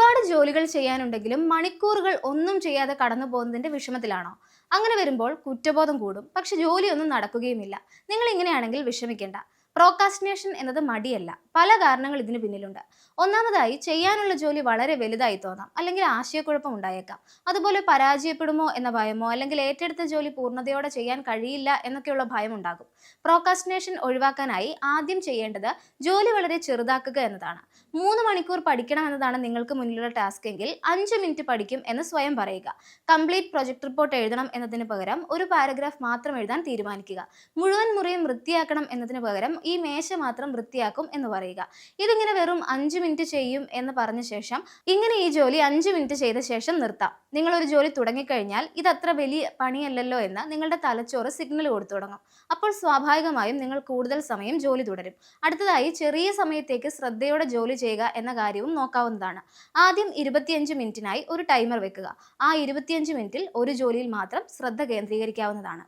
ഒരുപാട് ജോലികൾ ചെയ്യാനുണ്ടെങ്കിലും മണിക്കൂറുകൾ ഒന്നും ചെയ്യാതെ കടന്നു പോകുന്നതിന്റെ വിഷമത്തിലാണോ? അങ്ങനെ വരുമ്പോൾ കുറ്റബോധം കൂടും, പക്ഷെ ജോലിയൊന്നും നടക്കുകയുമില്ല. നിങ്ങൾ ഇങ്ങനെയാണെങ്കിൽ വിഷമിക്കേണ്ട. പ്രോക്കാസ്റ്റിനേഷൻ എന്നത് മടിയല്ല, പല കാരണങ്ങൾ ഇതിന് പിന്നിലുണ്ട്. ഒന്നാമതായി, ചെയ്യാനുള്ള ജോലി വളരെ വലുതായി തോന്നാം, അല്ലെങ്കിൽ ആശയക്കുഴപ്പം ഉണ്ടായേക്കാം. അതുപോലെ പരാജയപ്പെടുമോ എന്ന ഭയമോ, അല്ലെങ്കിൽ ഏറ്റെടുത്ത ജോലി പൂർണ്ണതയോടെ ചെയ്യാൻ കഴിയില്ല എന്നൊക്കെയുള്ള ഭയം ഉണ്ടാകും. പ്രോക്കാസ്റ്റിനേഷൻ ഒഴിവാക്കാനായി ആദ്യം ചെയ്യേണ്ടത് ജോലി വളരെ ചെറുതാക്കുക എന്നതാണ്. 3 മണിക്കൂർ പഠിക്കണം എന്നതാണ് നിങ്ങൾക്ക് മുന്നിലുള്ള ടാസ്ക് എങ്കിൽ 5 മിനിറ്റ് പഠിക്കും എന്ന് സ്വയം പറയുക. കംപ്ലീറ്റ് പ്രൊജക്ട് റിപ്പോർട്ട് എഴുതണം എന്നതിന് പകരം ഒരു പാരഗ്രാഫ് മാത്രം എഴുതാൻ തീരുമാനിക്കുക. മുഴുവൻ മുറിയും വൃത്തിയാക്കണം എന്നതിന് പകരം ഈ മേശ മാത്രം വൃത്തിയാക്കും എന്ന് പറയുക. ഇതിങ്ങനെ വെറും 5 മിനിറ്റ് ചെയ്യും എന്ന് പറഞ്ഞ ശേഷം ഇങ്ങനെ ഈ ജോലി 5 മിനിറ്റ് ചെയ്ത ശേഷം നിർത്താം. നിങ്ങൾ ഒരു ജോലി തുടങ്ങിക്കഴിഞ്ഞാൽ ഇതത്ര വലിയ പണിയല്ലല്ലോ എന്ന് നിങ്ങളുടെ തലച്ചോറ് സിഗ്നൽ കൊടുത്തു തുടങ്ങും. അപ്പോൾ സ്വാഭാവികമായും നിങ്ങൾ കൂടുതൽ സമയം ജോലി തുടരും. അടുത്തതായി, ചെറിയ സമയത്തേക്ക് ശ്രദ്ധയോടെ ജോലി ചെയ്യുക എന്ന കാര്യവും നോക്കാവുന്നതാണ്. ആദ്യം 25 മിനിറ്റിനായി ഒരു ടൈമർ വെക്കുക. ആ 25 മിനിറ്റിൽ ഒരു ജോലിയിൽ മാത്രം ശ്രദ്ധ കേന്ദ്രീകരിക്കാവുന്നതാണ്.